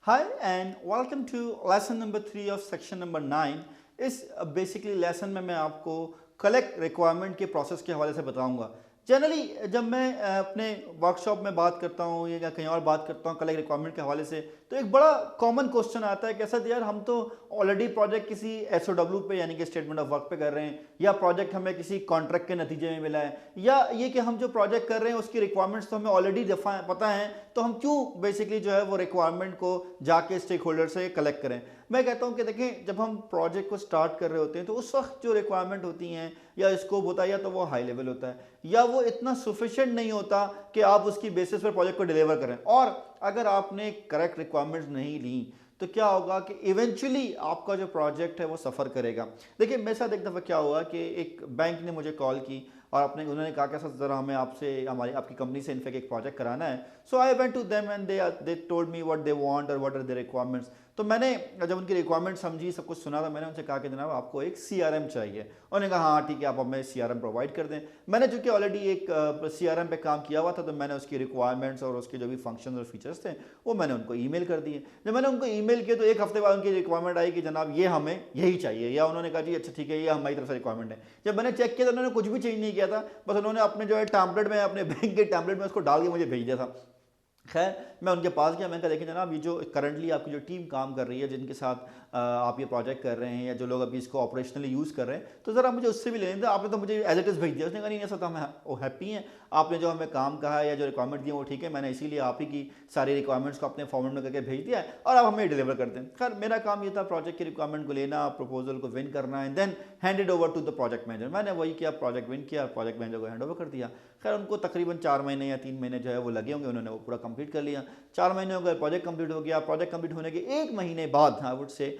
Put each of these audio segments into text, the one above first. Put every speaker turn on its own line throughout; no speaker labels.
Hi and welcome to lesson number 3 of section number 9. इस basically lesson में मैं आपको कलेक्ट रिक्वायरमेंट के प्रोसेस के हवाले से बताऊंगा। जनरली जब मैं अपने वर्कशॉप में बात करता हूँ या कहीं और बात करता हूँ कलेक्ट रिक्वायरमेंट के हवाले से, तो एक बड़ा कॉमन क्वेश्चन आता है कि ऐसा यार हम तो ऑलरेडी प्रोजेक्ट किसी एसओडब्ल्यू पे यानी कि स्टेटमेंट ऑफ वर्क पे कर रहे हैं, या प्रोजेक्ट हमें किसी कॉन्ट्रैक्ट के नतीजे में मिला है, या ये कि हम जो प्रोजेक्ट कर रहे हैं उसकी रिक्वायरमेंट्स तो हमें ऑलरेडी पता है, तो हम क्यों बेसिकली जो है वो रिक्वायरमेंट को जाके स्टेक होल्डर से कलेक्ट करें। मैं कहता हूं कि देखें, जब हम प्रोजेक्ट को स्टार्ट कर रहे होते हैं तो उस वक्त जो रिक्वायरमेंट होती हैं या स्कोप होता है या तो वो हाई लेवल होता है या वो इतना सफिशिएंट नहीं होता कि आप उसकी बेसिस पर प्रोजेक्ट को डिलीवर करें। और अगर आपने करेक्ट रिक्वायरमेंट्स नहीं ली तो क्या होगा कि इवेंचुअली आपका जो प्रोजेक्ट है वो सफ़र करेगा। देखिए, मेरे साथ एक दफ़ा क्या हुआ कि एक बैंक ने मुझे कॉल की और उन्होंने कहा कि सर ज़रा हमें आपसे हमारी आपकी कंपनी से इनफेक्ट एक प्रोजेक्ट कराना है। So I went to them and they told me what they want और व्हाट आर देयर रिक्वायरमेंट्स। तो मैंने जब उनकी रिक्वायरमेंट समझी, सब कुछ सुना, तो मैंने उनसे कहा कि जनाब आपको एक सीआरएम चाहिए। उन्होंने कहा हाँ ठीक है, आप हमें सीआरएम प्रोवाइड कर दें। मैंने चूँकि ऑलरेडी एक सीआरएम पे काम किया हुआ था, तो मैंने उसकी रिक्वायरमेंट्स और उसके जो भी फंक्शन और फीचर्स थे वो मैंने उनको ईमेल कर दिए। जब मैंने उनको ईमेल किया तो एक हफ्ते बाद उनकी रिक्वायरमेंट आई कि जनाब ये हमें यही चाहिए, या उन्होंने कहा जी अच्छा ठीक है, ये हमारी तरफ से रिक्वायरमेंट है। जब मैंने चेक किया तो उन्होंने कुछ भी चेंज नहीं किया था, बस उन्होंने अपने जो है टैम्पलेट में, अपने बैंक के टैम्पलेट में उसको डाल के मुझे भेज दिया था। खैर, मैं उनके पास गया, मैंने कहा देखिए जनाब, ये जो करंटली आपकी जो टीम काम कर रही है, जिनके साथ आप ये प्रोजेक्ट कर रहे हैं या जो लोग अभी इसको ऑपरेशनली यूज़ कर रहे हैं, तो ज़रा मुझे उससे भी लेने दें। आपने तो मुझे एज इट इज़ भेज दिया। उसने कहा नहीं ऐसा तो हम वो हैप्पी हैं, आपने जो हमें काम कहा है या जो रिक्वायरमेंट दी है वो ठीक है, मैंने इसीलिए आप ही की सारी रिक्वायरमेंट्स को अपने फॉर्मेट में करके भेज दिया है और आप हमें डिलीवर कर दें। खैर, मेरा काम ये था प्रोजेक्ट की रिक्वायरमेंट को लेना, प्रपोजल को विन करना and then hand it over to the project manager. मैंने वही किया, प्रोजेक्ट विन किया, प्रोजेक्ट मैनेजर को हैंड ओवर कर दिया। खैर, उनको तकरीबन 4 महीने या 3 महीने जो है वो लगे होंगे, उन्होंने वो पूरा कंप्लीट कर लिया। 4 महीने हो गए, प्रोजेक्ट कंप्लीट हो गया। प्रोजेक्ट कंप्लीट होने के 1 महीने बाद आई वुड से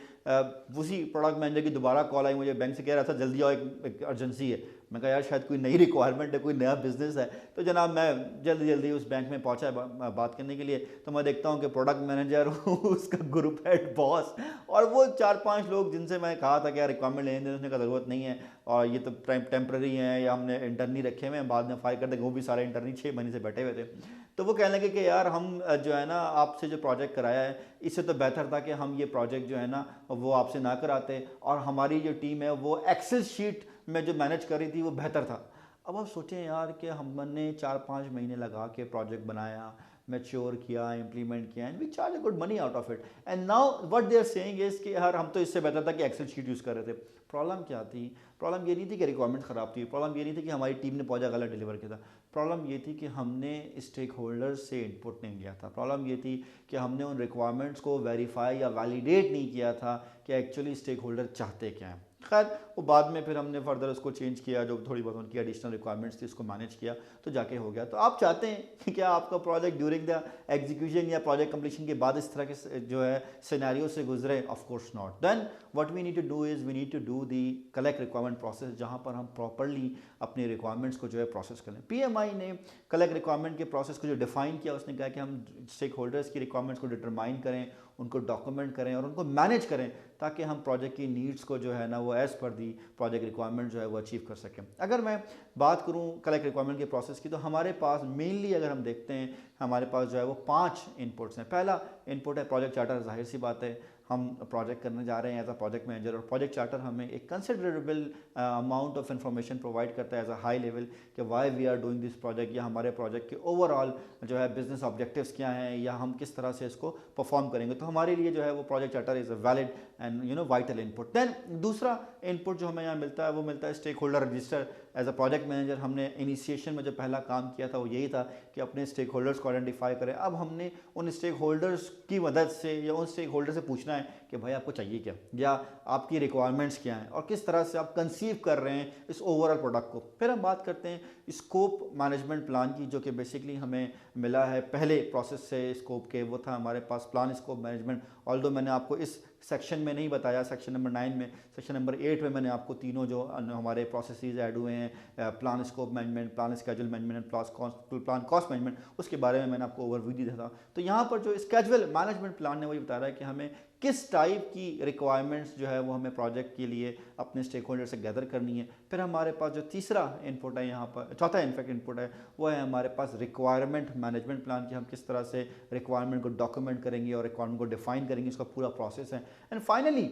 उसी प्रोडक्ट मैनेजर की दोबारा कॉल आई मुझे बैंक से, कह रहा था जल्दी आओ, एक अर्जेंसी है। मैं कहा यार शायद कोई नई रिक्वायरमेंट है, कोई नया बिजनेस है। तो जनाब मैं जल्दी जल्दी उस बैंक में पहुंचा बात करने के लिए। तो मैं देखता हूं कि प्रोडक्ट मैनेजर उसका ग्रुप हेड, बॉस और वो 4-5 लोग जिनसे मैं कहा था कि यार रिक्वायरमेंट लेने देने, उसने का ज़रूरत नहीं है और ये तो टेम्प्रेरी हैं या हमने इंटरनी रखे हुए हैं, बाद में फायर कर देंगे। वो भी सारे इंटरनी 6 महीने से बैठे हुए थे। तो वो कहने लगे कि यार हम जो है ना आपसे जो प्रोजेक्ट कराया है, इससे तो बेहतर था कि हम ये प्रोजेक्ट जो है ना वो आपसे ना कराते और हमारी जो टीम है वो एक्सेल शीट में जो मैनेज कर रही थी वो बेहतर था। अब आप सोचें यार कि हमने 4-5 महीने लगा के प्रोजेक्ट बनाया, मैच्योर किया, इम्प्लीमेंट किया and we charge a good money out of it, and now what they are saying is कि यार हम तो इससे बेहतर था कि एक्सेल शीट यूज़ कर रहे थे। प्रॉब्लम क्या थी? प्रॉब्लम ये नहीं थी कि रिक्वायरमेंट ख़राब थी, प्रॉब्लम ये नहीं थी कि हमारी टीम ने प्रोजेक्ट गलत डिलीवर किया था। प्रॉब्लम ये थी कि हमने स्टेक होल्डर्स से इनपुट नहीं लिया था। प्रॉब्लम ये थी कि हमने उन रिक्वायरमेंट्स को वेरीफाई या वैलिडेट नहीं किया था कि एक्चुअली स्टेक होल्डर चाहते क्या हैं। खैर, वो बाद में फिर हमने फर्दर उसको चेंज किया, जो थोड़ी बहुत उनकी एडिशनल रिक्वायरमेंट्स थी उसको मैनेज किया, तो जाके हो गया। तो आप चाहते हैं कि क्या आपका प्रोजेक्ट ड्यूरिंग द एग्जीक्यूशन या प्रोजेक्ट कंप्लीशन के बाद इस तरह के जो है सिनेरियो से गुजरे? Of course not. Then what we need to do is we need to do the collect requirement process, जहाँ पर हम प्रॉपरली अपनी रिक्वायरमेंट्स को जो है प्रोसेस करें। पीएमआई ने कलेक्ट रिक्वायरमेंट के प्रोसेस को जो डिफाइन किया, उसने कहा कि हम स्टेक होल्डर्स की रिक्वायरमेंट्स को डिटरमाइन करें, उनको डॉक्यूमेंट करें और उनको मैनेज करें, ताकि हम प्रोजेक्ट की नीड्स को जो है ना वो as per the project requirement जो है वो अचीव कर सकें। अगर मैं बात करूं कलेक्ट रिक्वायरमेंट के प्रोसेस की, तो हमारे पास मेनली अगर हम देखते हैं, हमारे पास जो है वो 5 इनपुट्स हैं। पहला इनपुट है प्रोजेक्ट चार्टर। जाहिर सी बात है, हम प्रोजेक्ट करने जा रहे हैं एज अ प्रोजेक्ट मैनेजर, और प्रोजेक्ट चार्टर हमें एक considerable amount of information provide करता है एज अ हाई लेवल कि why we are doing this project, या हमारे प्रोजेक्ट के ओवरऑल जो है बिजनेस ऑब्जेक्टिव्स क्या हैं, या हम किस तरह से इसको परफॉर्म करेंगे। तो हमारे लिए जो है वो project charter is a valid and vital input. देन दूसरा इनपुट जो हमें यहाँ मिलता है वो मिलता है stakeholder register. As a project manager हमने इनिशिएशन में जो पहला काम किया था वो यही था कि अपने स्टेक होल्डर्स को आइडेंटिफाई करें। अब हमने उन स्टेक होल्डर्स की मदद से या उन स्टेक होल्डर से पूछना है कि भाई आपको चाहिए क्या, या आपकी रिक्वायरमेंट्स क्या हैं और किस तरह से आप कंसीव कर रहे हैं इस ओवरऑल प्रोडक्ट को। फिर हम बात करते हैं स्कोप मैनेजमेंट प्लान की, जो कि बेसिकली हमें मिला है पहले प्रोसेस से स्कोप के। वो था हमारे पास प्लान स्कोप मैनेजमेंट। ऑल्दो मैंने आपको इस सेक्शन में नहीं बताया, सेक्शन नंबर 9 में, सेक्शन नंबर 8 में मैंने आपको तीनों जो हमारे प्रोसेसेस ऐड हुए हैं, plan scope management, plan schedule management, plan cost management, उसके बारे में मैंने आपको ओवरव्यू दिया था। तो यहाँ पर जो स्केड्यूल मैनेजमेंट प्लान है वही बता रहा है कि हमें किस टाइप की रिक्वायरमेंट्स जो है वो हमें प्रोजेक्ट के लिए अपने स्टेक होल्डर से गैदर करनी है। फिर हमारे पास जो तीसरा इनपुट है यहाँ पर, चौथा इनफैक्ट इनपुट है, वो है हमारे पास रिक्वायरमेंट मैनेजमेंट प्लान कि हम किस तरह से रिक्वायरमेंट को डॉक्यूमेंट करेंगे और रिक्वायरमेंट को डिफाइन करेंगे, इसका पूरा प्रोसेस है। एंड फाइनली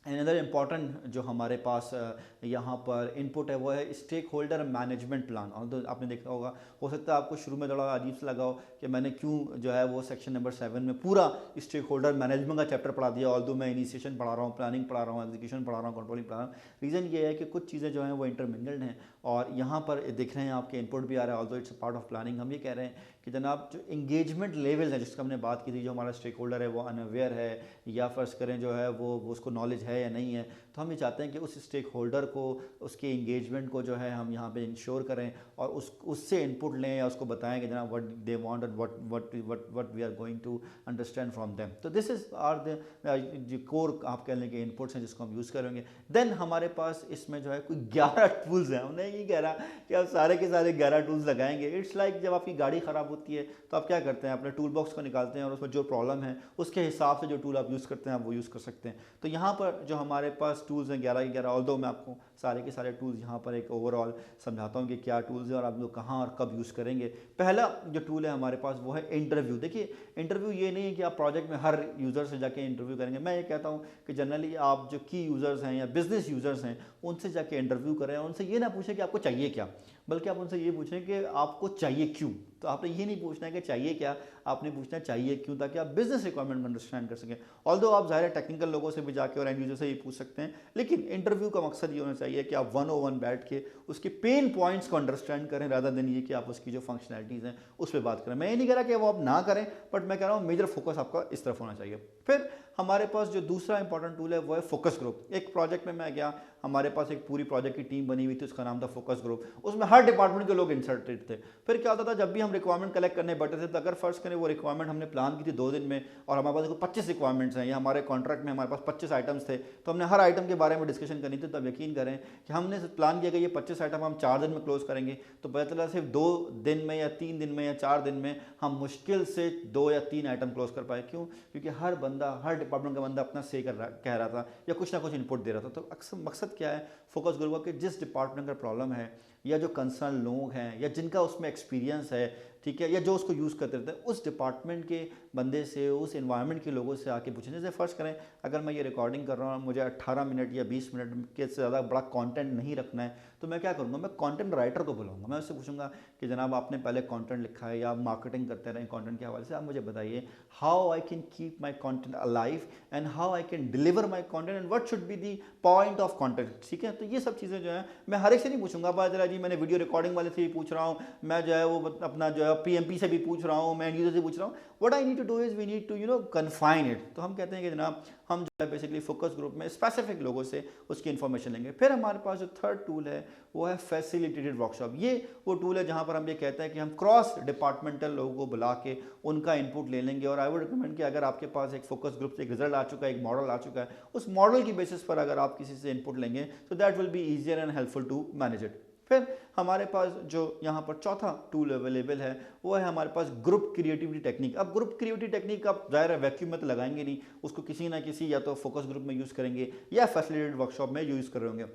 अनदर इम्पॉर्टेंट जो हमारे पास यहाँ पर इनपुट है वो है स्टेक होल्डर मैनेजमेंट प्लान। और तो आपने देखा होगा, हो सकता है आपको शुरू में थोड़ा अजीब से लगा हो कि मैंने क्यों जो है वो सेक्शन नंबर 7 में पूरा स्टेक होल्डर मैनेजमेंट का चैप्टर पढ़ा दिया, ऑल्दो मैं इनिशिएशन पढ़ा रहा हूँ, प्लानिंग पढ़ा रहा हूँ, एग्जीक्यूशन पढ़ा रहा हूँ, कंट्रोलिंग पढ़ा रहा हूँ। रीज़न ये है कि कुछ चीज़ें जो हैं वो इंटरमिंगल्ड हैं और यहाँ पर दिख रहे हैं आपके इनपुट भी आ रहा है, although it's a part of planning. हम ये कह रहे हैं कि जनाब जो इंगेजमेंट लेवल है जिसका हमने बात की थी, जो हमारा स्टेक होल्डर है वो अनअवेयर है या फर्स्ट करें जो है वो उसको नॉलेज है या नहीं है, तो हम ये चाहते हैं कि उस स्टेक होल्डर को, उसके इंगेजमेंट को जो है हम यहाँ पे इंश्योर करें और उससे इनपुट लें या उसको बताएं कि जनाब what they want and what we are going to understand from them. तो दिस इज़ आर द जो कोर आप कह लें कि इनपुट्स हैं जिसको हम यूज़ करेंगे। देन हमारे पास इसमें जो है कोई 11 टूल्स हैं। हमने ये कह रहा कि आप सारे के सारे 11 टूल्स लगाएंगे। इट्स लाइक जब आपकी गाड़ी ख़राब होती है तो आप क्या करते हैं, अपने टूल बॉक्स को निकालते हैं और उसमें जो प्रॉब्लम है उसके हिसाब से जो टूल आप यूज़ करते हैं आप वो यूज़ कर सकते हैं। तो यहाँ पर जो हमारे पास टूल्स हैं 11 के 11, ऑल्दो मैं आपको सारे के सारे टूल्स यहाँ पर एक ओवरऑल समझाता हूँ कि क्या टूल्स हैं और आप लोग कहाँ और कब यूज़ करेंगे। पहला जो टूल है हमारे पास वो है इंटरव्यू। देखिए इंटरव्यू ये नहीं है कि आप प्रोजेक्ट में हर यूज़र से जाके इंटरव्यू करेंगे। मैं ये कहता हूँ कि जनरली आप जो की यूज़र्स हैं या बिजनेस यूज़र्स हैं उनसे जाके इंटरव्यू करें और उनसे ये ना पूछें कि आपको चाहिए क्या, बल्कि आप उनसे ये पूछें कि आपको चाहिए क्यों। तो आपने ये नहीं पूछना है कि चाहिए क्या, आपने पूछना है चाहिए क्यों, ताकि आप बिजनेस रिक्वायरमेंट अंडरस्टैंड कर सकें। ऑल्दो आप ज़ाहिर है टेक्निकल लोगों से भी जाके और एंड यूजर से ये पूछ सकते हैं, लेकिन इंटरव्यू का मकसद ये होना चाहिए कि आप 101 बैठ के उसके पेन पॉइंट्स को अंडरस्टैंड करें, रादर देन ये कि आप उसकी जो फंक्शनैलिटीज़ हैं उस पर बात करें। मैं ये नहीं कह रहा कि वो आप ना करें, बट मैं कह रहा हूँ मेजर फोकस आपका इस तरफ होना चाहिए। फिर हमारे पास जो दूसरा इंपॉर्टेंट टूल है वो है फोकस ग्रुप। एक प्रोजेक्ट में मैं गया, हमारे पास एक पूरी प्रोजेक्ट की टीम बनी हुई थी, उसका नाम था फोकस ग्रुप। उसमें हर डिपार्टमेंट के लोग इंसर्टेड थे। फिर क्या होता था, जब भी हम रिक्वायरमेंट कलेक्ट करने बैठे थे तो अगर फर्स्ट करें वो रिक्वायरमेंट हमने प्लान की थी 2 दिन में और हमारे पास 25 रिक्वायरमेंट्स हैं या हमारे कॉन्ट्रैक्ट में हमारे पास 25 आइटम्स थे, तो हमने हर आइटम के बारे में डिस्कशन करनी थी। तो अब यकीन करें कि हमने प्लान किया कि ये 25 आइटम हम 4 दिन में क्लोज करेंगे, तो पता चला सिर्फ 2 दिन में या 3 दिन में या 4 दिन में हम मुश्किल से 2 या 3 आइटम क्लोज कर पाए। क्यों? क्योंकि हर बंदा, हर डिपार्टमेंट का बंदा अपना से कह रहा था या कुछ ना कुछ इनपुट दे रहा था। तो अक्सर मकसद क्या है फोकस ग्रुप के, जिस डिपार्टमेंट का प्रॉब्लम है या जो कंसर्न लोग हैं या जिनका उसमें एक्सपीरियंस है, ठीक है, या जो उसको यूज़ करते रहते हैं, उस डिपार्टमेंट के बंदे से, उस एनवायरनमेंट के लोगों से आके पूछें। जैसे फर्स्ट करें अगर मैं ये रिकॉर्डिंग कर रहा हूँ, मुझे 18 मिनट या 20 मिनट के से ज़्यादा बड़ा कंटेंट नहीं रखना है, तो मैं क्या करूँगा, मैं कंटेंट राइटर को बुलाऊंगा। मैं उससे पूछूंगा कि जनाब आपने पहले कंटेंट लिखा है या आप मार्केटिंग करते रहे कंटेंट के हवाले से, आप मुझे बताइए how I can keep my content alive and how I can deliver my content and what should be the point of content. ठीक है, तो ये सब चीज़ें जो है मैं हर एक से नहीं पूछूंगा, बाजरा जी मैंने वीडियो रिकॉर्डिंग वाले से भी पूछ रहा हूँ, मैं जो है वो अपना जो है पीएमपी से भी पूछ रहा हूँ, मैं एंड यूजर से पूछ रहा हूँ। What I need to do is we need to confine it. तो हम कहते हैं कि जनाब हम जो है बेसिकली फोकस ग्रुप में स्पेसिफिक लोगों से उसकी इन्फॉर्मेशन लेंगे। फिर हमारे पास जो थर्ड टूल है वो है फैसिलिटेटेड वर्कशॉप। ये वो टूल है जहाँ पर हम ये कहते हैं कि हम क्रॉस डिपार्टमेंटल लोगों को बुला के उनका इनपुट ले लेंगे। और आई वुड रिकमेंड कि अगर आपके पास एक फोकस ग्रुप से एक रिजल्ट आ चुका है, एक मॉडल आ चुका है, उस मॉडल की बेसिस पर अगर आप किसी से इनपुट लेंगे तो that will be easier and helpful to manage it. फिर हमारे पास जो यहाँ पर चौथा टूल अवेलेबल है वो है हमारे पास ग्रुप क्रिएटिविटी टेक्निक। अब ग्रुप क्रिएटिविटी टेक्निक आप जाहिर है वैक्यूम में तो लगाएंगे नहीं, उसको किसी ना किसी या तो फोकस ग्रुप में यूज़ करेंगे या फैसिलिटेटेड वर्कशॉप में यूज़ करेंगे।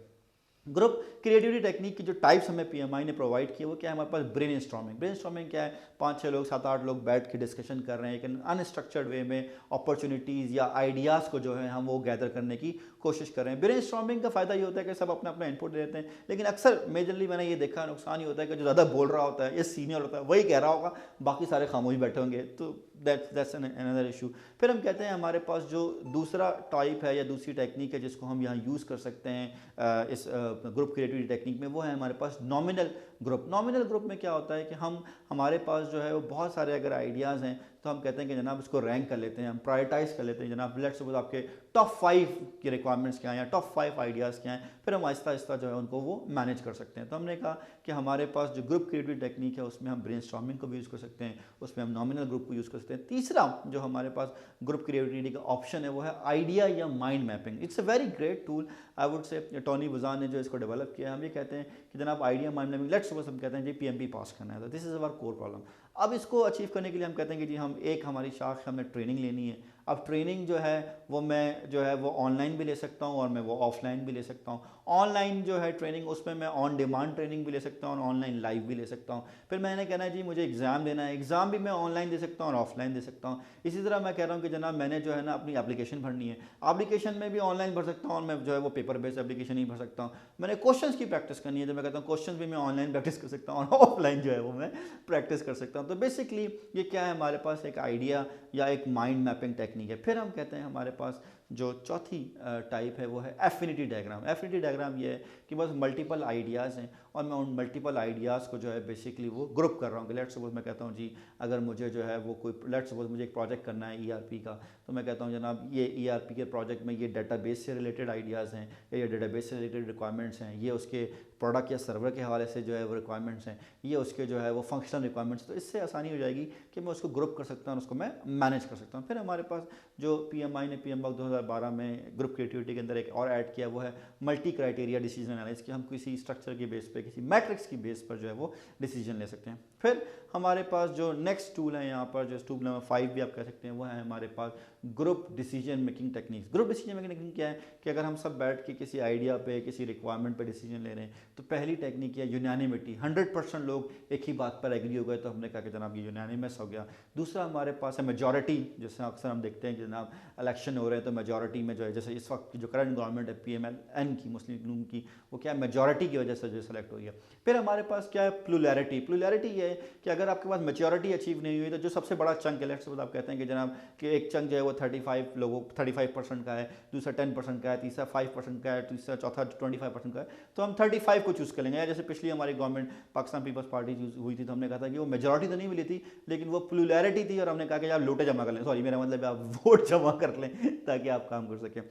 ग्रुप क्रिएटिविटी टेक्निक की जो टाइप्स हमें पीएमआई ने प्रोवाइड किए वो क्या है, हमारे पास ब्रेन स्टॉर्मिंग। ब्रेन स्टॉर्मिंग क्या है, 5-6 लोग 7-8 लोग बैठ के डिस्कशन कर रहे हैं, लेकिन अनस्ट्रक्चर्ड वे में अपॉर्चुनिटीज़ या आइडियाज़ को जो है हम वो गैदर करने की कोशिश कर रहे हैं। ब्रेन स्टॉर्मिंग का फायदा ये होता है कि सब अपना अपना इनपुट देते हैं, लेकिन अक्सर मेजरली मैंने ये देखा नुकसान ये होता है कि जो ज़्यादा बोल रहा होता है या सीनियर होता है वही कह रहा होगा, बाकी सारे खामोश बैठे होंगे, तो दैट्स अनदर इशू। फिर हम कहते हैं हमारे पास जो दूसरा टाइप है या दूसरी टेक्निक है जिसको हम यहाँ यूज़ कर सकते हैं इस ग्रुप क्रिएटिविटी टेक्निक में, वो है हमारे पास नॉमिनल ग्रुप। नॉमिनल ग्रुप में क्या होता है कि हमारे पास जो है वो बहुत सारे अगर आइडियाज़ हैं तो हम कहते हैं कि जनाब इसको रैंक कर लेते हैं, हम प्रायोरिटाइज कर लेते हैं। जनाब लेट्स सपोज आपके टॉप 5 की रिक्वायरमेंट्स क्या हैं या टॉप 5 आइडियाज़ क्या हैं, फिर हम आहिस्ता आहिस्ता जो है उनको वो मैनेज कर सकते हैं। तो हमने कहा कि हमारे पास जो ग्रुप क्रिएटिविटी टेक्निक है उसमें हम ब्रेन स्टॉर्मिंग को भी यूज़ कर सकते हैं, उसमें हम नॉमिनल ग्रुप को यूज़ कर सकते हैं। तीसरा जो हमारे पास ग्रुप क्रिएटिविटी का ऑप्शन है वो है आइडिया या mind mapping. It's a very great tool, I would say Tony Buzan ने जो इसको डेवलप किया है। हम ये कहते हैं कि जनाब idea mind mapping, let's suppose हम कहते हैं जी पीएमपी पास करना है, तो this is our core problem. अब इसको अचीव करने के लिए हम कहते हैं कि जी हम एक हमारी शाख हमने ट्रेनिंग लेनी है। अब ट्रेनिंग जो है वो मैं जो है वो ऑनलाइन भी ले सकता हूँ और मैं वो ऑफलाइन भी ले सकता हूँ। ऑनलाइन जो है ट्रेनिंग उसमें मैं ऑन डिमांड ट्रेनिंग भी ले सकता हूँ और ऑनलाइन लाइव भी ले सकता हूँ। फिर मैंने कहना है जी मुझे एग्ज़ाम देना है, एग्ज़ाम भी मैं ऑनलाइन दे सकता हूँ और ऑफलाइन दे सकता हूँ। इसी तरह मैं कह रहा हूँ कि जनाब मैंने जो है ना अपनी एप्लीकेशन भरनी है, एप्लीकेशन में भी ऑनलाइन भर सकता हूँ और मैं जो है वो पेपर बेस्ड एप्लीकेशन ही भर सकता हूँ। मैंने क्वेश्चंस की प्रैक्टिस करनी है तो मैं कहता हूँ क्वेश्चंस भी मैं ऑनलाइन प्रैक्टिस कर सकता हूँ और ऑफलाइन जो है वो मैं प्रैक्टिस कर सकता हूँ। तो बेसिकली ये क्या है, हमारे पास एक आइडिया या एक माइंड मैपिंग टेक्निक है। फिर हम कहते हैं हमारे पास जो चौथी टाइप है वो है एफिनिटी डायग्राम। एफिनिटी डायग्राम ये है कि बस मल्टीपल आइडियाज़ हैं और मैं उन मल्टीपल आइडियाज़ को जो है बेसिकली वो ग्रुप कर रहा हूँ कि लेट्स सपोज मैं कहता हूँ जी अगर मुझे जो है वो कोई लेट्स सपोज मुझे एक प्रोजेक्ट करना है ईआरपी का, तो मैं कहता हूँ जनाब ये ईआरपी के प्रोजेक्ट में ये डेटाबेस से रिलेटेड आइडियाज़ हैं, ये डेटाबेस से रिलेटेड रिक्वायरमेंट्स हैं, ये उसके प्रोडक्ट या सर्वर के हवाले से जो है वो रिक्वायरमेंट्स हैं, ये उसके जो है वो फंक्शनल रिक्वायरमेंट्स। तो इससे आसानी हो जाएगी कि मैं उसको ग्रुप कर सकता हूँ और उसको मैं मैनेज कर सकता हूँ। फिर हमारे पास जो पीएमआई ने पीएमबॉक 2012 में ग्रुप क्रिएटिविटी के अंदर एक और ऐड किया वो है मल्टी क्राइटेरिया डिसीजन एनालिसिस, कि हम किसी स्ट्रक्चर के बेस पे किसी मैट्रिक्स की बेस पर जो है वो डिसीजन ले सकते हैं। फिर हमारे पास जो नेक्स्ट टूल है यहाँ पर, जो टूल नंबर 5 भी आप कह सकते हैं, वो है हमारे पास group decision making techniques. Group decision making technique क्या है कि अगर हम सब बैठ के किसी आइडिया पे किसी रिक्वायरमेंट पे डिसीजन ले रहे हैं तो पहली टेक्निक है यूनानिमिटी, 100% लोग एक ही बात पर एग्री हो गए तो हमने कहा कि जनाब ये यूनानिमस हो गया। दूसरा हमारे पास है मेजॉरिटी, जैसे अक्सर हम देखते हैं कि जनाब इलेक्शन हो रहे हैं तो मेजॉरिटी में जो है, जैसे इस वक्त की जो करंट गवर्नमेंट है PMLN की, मुस्लिम लीग की, वो क्या है मेजॉरिटी की वजह से जो सेलेक्ट हुई है। फिर हमारे पास क्या है प्लुरैलिटी। प्लुरैलिटी ये है कि अगर आपके पास मेजॉरिटी अचीव नहीं हुई तो जो सबसे बड़ा चंक है, लेट्स सपोज आप कहते हैं कि जनाब कि एक चंक जो है वो 35% का है, दूसरा 10% का है, तीसरा 5% का है, तीसरा चौथा 25% का है, तो हम 35 को चूज़ कर लेंगे। जैसे पिछली हमारी गवर्नमेंट पाकिस्तान पीपल्स पार्टी हुई थी तो हमने कहा था कि वो मेजॉरिटी तो नहीं मिली थी लेकिन वो प्लुरैलिटी थी और हमने कहा कि आप लोटे जमा कर लें, सॉरी मेरा मतलब आप वोट जमा कर लें ताकि आप काम कर सकें।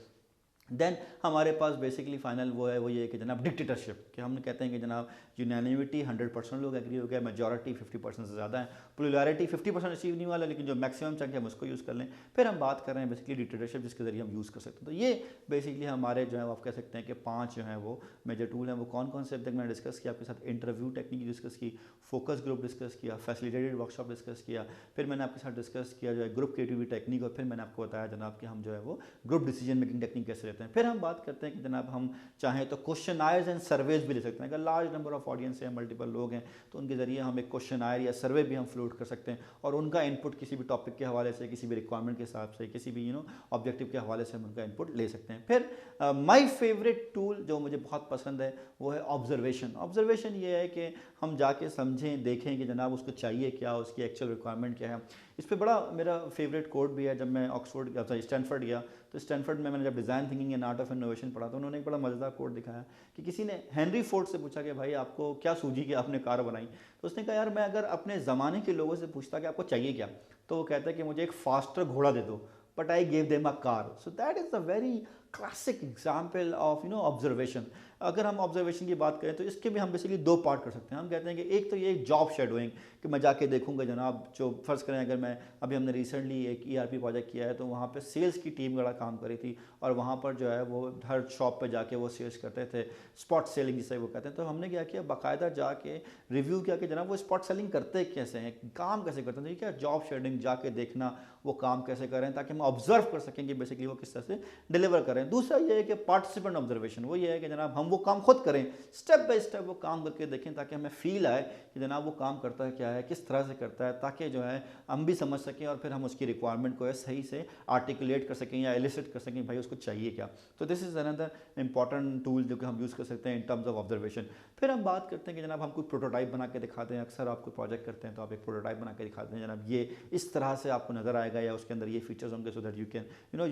देन हमारे पास बेसिकली फाइनल वो है, वो ये है कि जनाब डिक्टेटरशिप, कि हम कहते हैं कि जनाब यूनानिमिटी 100% लोग एग्री हो गया, मेजॉरिटी 50% से ज़्यादा है, प्लुरैलिटी 50% अचीव नहीं वाला लेकिन जो मैक्सिमम चंक है हम उसको यूज़ कर लें। फिर हम बात कर रहे हैं बेसिकली डिक्टेटरशिप जिसके ज़रिए हम यूज़ कर सकते हैं। तो ये बेसिकली हमारे जो है आप कह सकते हैं कि 5 जो हैं वो मेजर टूल हैं। वो कौन कौन से अब तक मैंने डिस्कस किया आपके साथ, इंटरव्यू टेक्निक डिस्कस की, फोकस ग्रुप डिस्कस किया, फैसिलिटेटेड वर्कशॉप डिस्कस किया, फिर मैंने आपके साथ डिस्कस किया जो है ग्रुप क्रिएटिविटी टेक्निक, और फिर मैंने आपको बताया जनाब कि हम जो है वो ग्रुप डिसीजन मेकिंग टेक्निक कैसे लेते हैं। फिर हम बात करते हैं कि जनाब हम चाहें तो क्वेश्चनायर्स एंड सर्वेज भी ले सकते हैं। अगर लार्ज नंबर ऑफ ऑडियंस है, मल्टीपल लोग हैं, तो उनके ज़रिए हम एक क्वेश्चनायर या सर्वे भी हम फ्लोट कर सकते हैं और उनका इनपुट किसी भी टॉपिक के हवाले से, किसी भी रिक्वायरमेंट के हिसाब से, किसी भी ऑब्जेक्टिव के हवाले से हम उनका इनपुट ले सकते हैं। फिर माय फेवरेट टूल जो मुझे बहुत पसंद है वो है ऑब्जर्वेशन। ऑब्जर्वेशन ये है कि हम जाके समझें, देखें कि जनाब उसको चाहिए क्या, उसकी एक्चुअल रिक्वायरमेंट क्या है। इस पर बड़ा मेरा फेवरेट कोड भी है। जब मैं ऑक्सफोर्ड गया, स्टैनफोर्ड गया, तो स्टैनफोर्ड में मैंने जब design thinking and art of innovation पढ़ा तो उन्होंने एक बड़ा मज़ेदार कोड दिखाया कि किसी ने हेनरी फोर्ड से पूछा कि भाई आपको क्या सूझी कि आपने कार बनाई, तो उसने कहा यार मैं अगर अपने ज़माने के लोगों से पूछता कि आपको चाहिए क्या, तो वो कहता है कि मुझे एक फास्टर घोड़ा दे दो, but I gave them a car. So that is a very classic example of observation. अगर हम ऑब्जर्वेशन की बात करें तो इसके भी हम बेसिकली 2 पार्ट कर सकते हैं। हम कहते हैं कि एक तो ये जॉब शेडोइंग, कि मैं जाके देखूंगा जनाब, जो फ़र्ज़ करें अगर मैं अभी हमने रिसेंटली एक ERP प्रोजेक्ट किया है तो वहाँ पे सेल्स की टीम बड़ा काम करी थी और वहाँ पर जो है वो हर शॉप पे जाके वो सेल्स करते थे, स्पॉट सेलिंग जिसे वो कहते हैं। तो हमने क्या किया, बाकायदा जाके रिव्यू किया कि जनाब वो स्पॉट सेलिंग करते कैसे हैं, काम कैसे करते हैं। तो क्या जॉब शेडोइंग, जाके देखना वो काम कैसे करें ताकि हम ऑब्जर्व कर सकें कि बेसिकली वो किस तरह से डिलीवर करें। दूसरा ये है कि पार्टिसिपेंट ऑब्जर्वेशन, वो ये है कि जनाब हम वो काम खुद करें, स्टेप बाय स्टेप वो काम करके देखें ताकि हमें फील आए कि जनाब वो काम करता है क्या है, किस तरह से करता है, ताकि जो है हम भी समझ सकें और फिर हम उसकी रिक्वायरमेंट को सही से आर्टिकुलेट कर सकें या एलिसिट कर सकें भाई उसको चाहिए क्या। तो this is another important tool जो कि हम यूज़ कर सकते हैं इन टर्म्स ऑफ ऑब्जर्वेशन। फिर हम बात करते हैं कि जनाब हम कोई प्रोटोटाइप बना के दिखाते हैं। अक्सर आप कोई प्रोजेक्ट करते हैं तो आप एक प्रोटोटाइप बना के दिखाते हैं, जनाब ये इस तरह से आपको नज़र आएगा या उसके अंदर ये फीचर्स होंगे, so that you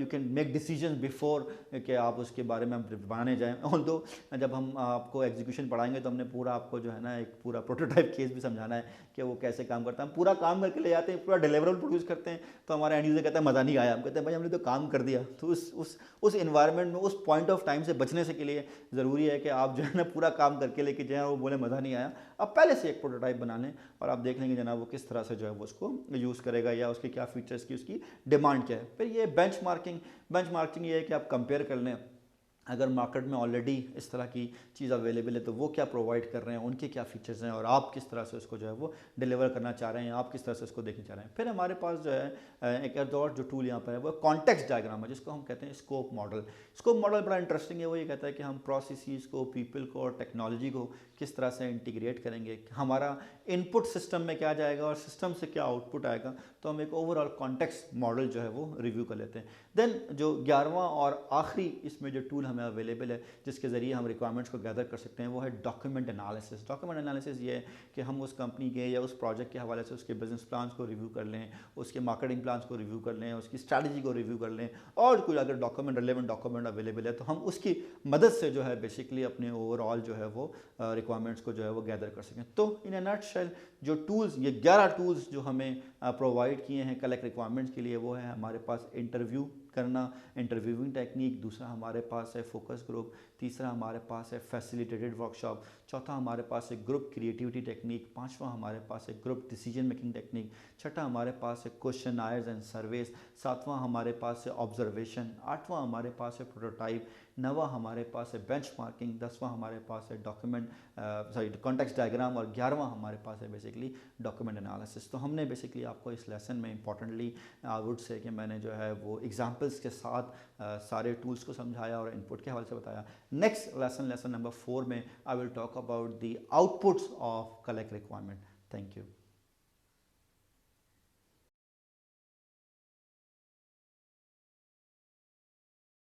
can make decision before कि आप उसके बारे में बनाने जाएँ। ऑल्दो जब हम आपको एग्जीक्यूशन पढ़ाएंगे तो हमने पूरा आपको जो है ना एक पूरा प्रोटोटाइप केस भी समझाना है कि वो कैसे काम करता है। हम पूरा काम करके ले जाते हैं, पूरा डिलीवरेबल प्रोड्यूस करते हैं, तो हमारा एंड यूजर कहता है मज़ा नहीं आया। हम कहते हैं भाई हमने तो काम कर दिया। तो उस इन्वायरमेंट में, उस पॉइंट ऑफ टाइम से बचने से के लिए ज़रूरी है कि आप जो है ना पूरा काम करके लेके जाएँ, वो बोले मज़ा नहीं आया। अब पहले से एक प्रोटोटाइप बना लें और आप देख लेंगे जनाब वो किस तरह से जो है वो उसको यूज़ करेगा या उसके क्या फीचर्स की उसकी डिमांड क्या है। फिर ये बेंचमार्किंग ये है कि आप कंपेयर कर लें अगर मार्केट में ऑलरेडी इस तरह की चीज़ अवेलेबल है तो वो क्या प्रोवाइड कर रहे हैं, उनके क्या फीचर्स हैं और आप किस तरह से उसको जो है वो डिलीवर करना चाह रहे हैं, आप किस तरह से उसको देखना चाह रहे हैं। फिर हमारे पास जो है एक और जो टूल यहाँ पर है वो कॉन्टेक्स्ट डायग्राम है, जिसको हम कहते हैं स्कोप मॉडल। स्कोप मॉडल बड़ा इंटरेस्टिंग है। वो ये कहता है कि हम प्रोसेसेस को, पीपल को और टेक्नोलॉजी को किस तरह से इंटीग्रेट करेंगे, हमारा इनपुट सिस्टम में क्या जाएगा और सिस्टम से क्या आउटपुट आएगा। तो हम एक ओवरऑल कॉन्टेक्स्ट मॉडल जो है वो रिव्यू कर लेते हैं। देन जो 11वां और आखिरी इसमें जो टूल हमें अवेलेबल है जिसके ज़रिए हम रिक्वायरमेंट्स को गैदर कर सकते हैं वो है डॉक्यूमेंट एनालिसिस। डॉक्यूमेंट एनालिसिस ये है कि हम उस कंपनी के या उस प्रोजेक्ट के हवाले से उसके बिजनेस प्लान्स को रिव्यू कर लें, उसके मार्केटिंग प्लान्स को रिव्यू कर लें, उसकी स्ट्रैटेजी को रिव्यू कर लें, और कोई अगर डॉक्यूमेंट रिलेवेंट डॉक्यूमेंट अवेलेबल है तो हम उसकी मदद से जो है बेसिकली अपने ओवरऑल जो है वो रिक्वायरमेंट्स को जो है वो गैदर कर सकें। तो इन ए नटशेल जो टूल्स, ये 11 टूल्स जो हमें प्रोवाइड किए हैं कलेक्ट रिक्वायरमेंट्स के लिए, वो है हमारे पास इंटरव्यू करना, इंटरव्यूइंग टेक्निक, दूसरा हमारे पास है फोकस ग्रुप, तीसरा हमारे पास है फैसिलिटेटेड वर्कशॉप, चौथा हमारे पास है ग्रुप क्रिएटिविटी टेक्निक, पांचवा हमारे पास है ग्रुप डिसीजन मेकिंग टेक्निक, छठा हमारे पास है क्वेश्चन आयर्स एंड सर्वेस, सातवां हमारे पास है ऑब्जर्वेशन, आठवां हमारे पास है प्रोटोटाइप, नवा हमारे पास है बेंचमार्किंग, 10वां हमारे पास है कॉन्टेक्स्ट डायग्राम, और 11वां हमारे पास है बेसिकली डॉक्यूमेंट एनालिसिस। तो हमने बेसिकली आपको इस लेसन में इंपॉर्टेंटली आई वुड से कि मैंने जो है वो एग्जांपल्स के साथ सारे टूल्स को समझाया और इनपुट के हवाले से बताया। नेक्स्ट लेसन नंबर 4 में I will talk about the outputs of collect requirement. Thank you.